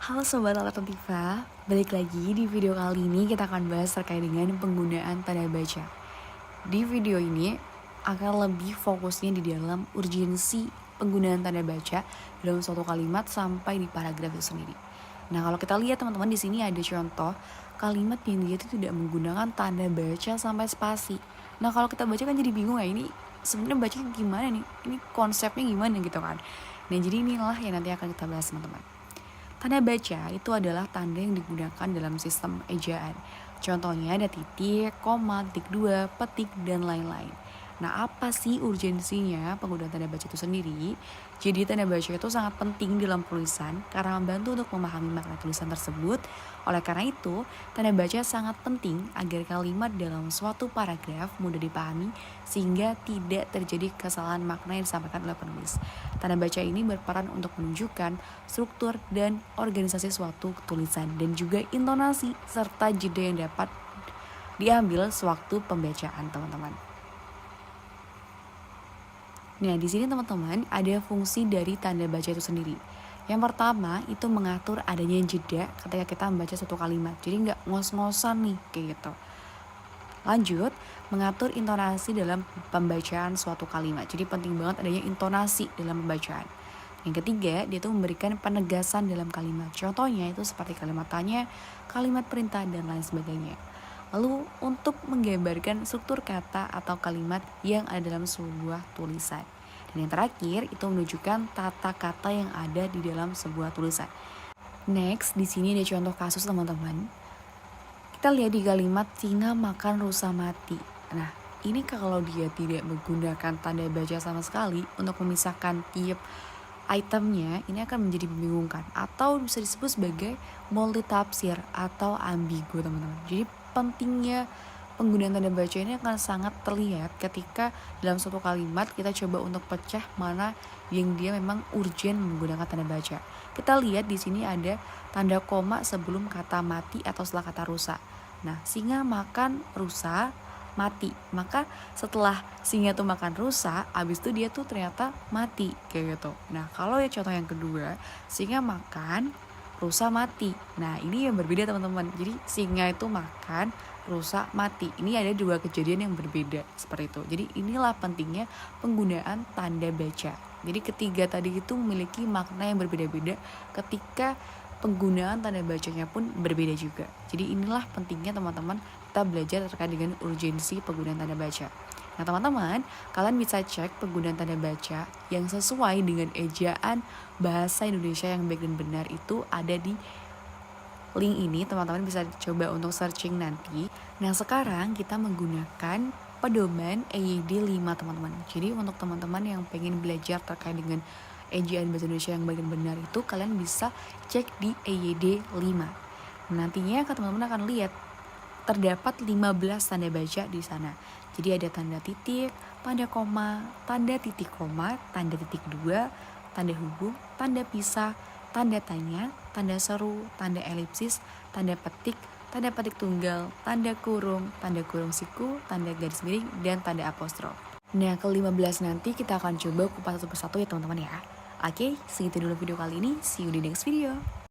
Halo Sobat Alternativa, balik lagi di video kali ini kita akan bahas terkait dengan penggunaan tanda baca. Di video ini akan lebih fokusnya di dalam urgensi penggunaan tanda baca dalam suatu kalimat sampai di paragraf itu sendiri. Nah kalau kita lihat teman-teman di sini ada contoh kalimat yang dia itu tidak menggunakan tanda baca sampai spasi. Nah kalau kita baca kan jadi bingung ya, ini sebenarnya bacanya gimana nih? Ini konsepnya gimana gitu kan? Nah jadi inilah yang nanti akan kita bahas teman-teman. Tanda baca itu adalah tanda yang digunakan dalam sistem ejaan. Contohnya ada titik, koma, titik dua, petik, dan lain-lain. Nah, apa sih urgensinya penggunaan tanda baca itu sendiri? Jadi tanda baca itu sangat penting dalam tulisan karena membantu untuk memahami makna tulisan tersebut. Oleh karena itu, tanda baca sangat penting agar kalimat dalam suatu paragraf mudah dipahami sehingga tidak terjadi kesalahan makna yang disampaikan oleh penulis. Tanda baca ini berperan untuk menunjukkan struktur dan organisasi suatu tulisan dan juga intonasi serta jeda yang dapat diambil sewaktu pembacaan, teman-teman. Nah, di sini teman-teman ada fungsi dari tanda baca itu sendiri. Yang pertama itu mengatur adanya jeda ketika kita membaca suatu kalimat. Jadi nggak ngos-ngosan nih kayak gitu. Lanjut, mengatur intonasi dalam pembacaan suatu kalimat. Jadi penting banget adanya intonasi dalam pembacaan. Yang ketiga, dia tuh memberikan penegasan dalam kalimat. Contohnya itu seperti kalimat tanya, kalimat perintah, dan lain sebagainya. Lalu untuk menggambarkan struktur kata atau kalimat yang ada dalam sebuah tulisan. Dan yang terakhir itu menunjukkan tata kata yang ada di dalam sebuah tulisan. Next, di sini ada contoh kasus teman-teman. Kita lihat di kalimat singa makan rusa mati. Nah, ini kalau dia tidak menggunakan tanda baca sama sekali untuk memisahkan tiap itemnya, ini akan menjadi membingungkan atau bisa disebut sebagai multitafsir atau ambigu, teman-teman. Jadi pentingnya penggunaan tanda baca ini akan sangat terlihat ketika dalam suatu kalimat kita coba untuk pecah mana yang dia memang urgent menggunakan tanda baca. Kita lihat di sini ada tanda koma sebelum kata mati atau setelah kata rusa. Nah, singa makan rusa mati. Maka setelah singa tuh makan rusa, abis itu dia tuh ternyata mati kayak gitu. Nah, kalau ya contoh yang kedua, singa makan rusa mati. Nah, ini yang berbeda teman-teman. Jadi singa itu makan, rusa mati. Ini ada dua kejadian yang berbeda seperti itu. Jadi inilah pentingnya penggunaan tanda baca. Jadi ketiga tadi itu memiliki makna yang berbeda-beda ketika penggunaan tanda bacanya pun berbeda juga. Jadi inilah pentingnya teman-teman kita belajar terkait dengan urgensi penggunaan tanda baca. Nah teman-teman, kalian bisa cek penggunaan tanda baca yang sesuai dengan ejaan bahasa Indonesia yang baik dan benar itu ada di link ini. Teman-teman bisa coba untuk searching nanti. Nah sekarang kita menggunakan pedoman EYD 5 teman-teman. Jadi untuk teman-teman yang pengen belajar terkait dengan ejaan bahasa Indonesia yang baik dan benar itu kalian bisa cek di EYD 5. Nantinya teman-teman akan lihat terdapat 15 tanda baca di sana. Jadi ada tanda titik, tanda koma, tanda titik koma, tanda titik dua, tanda hubung, tanda pisah, tanda tanya, tanda seru, tanda elipsis, tanda petik tunggal, tanda kurung siku, tanda garis miring, dan tanda apostrof. Nah, ke-15 nanti kita akan coba kupas satu persatu ya teman-teman ya. Oke, segitu dulu video kali ini. See you di next video.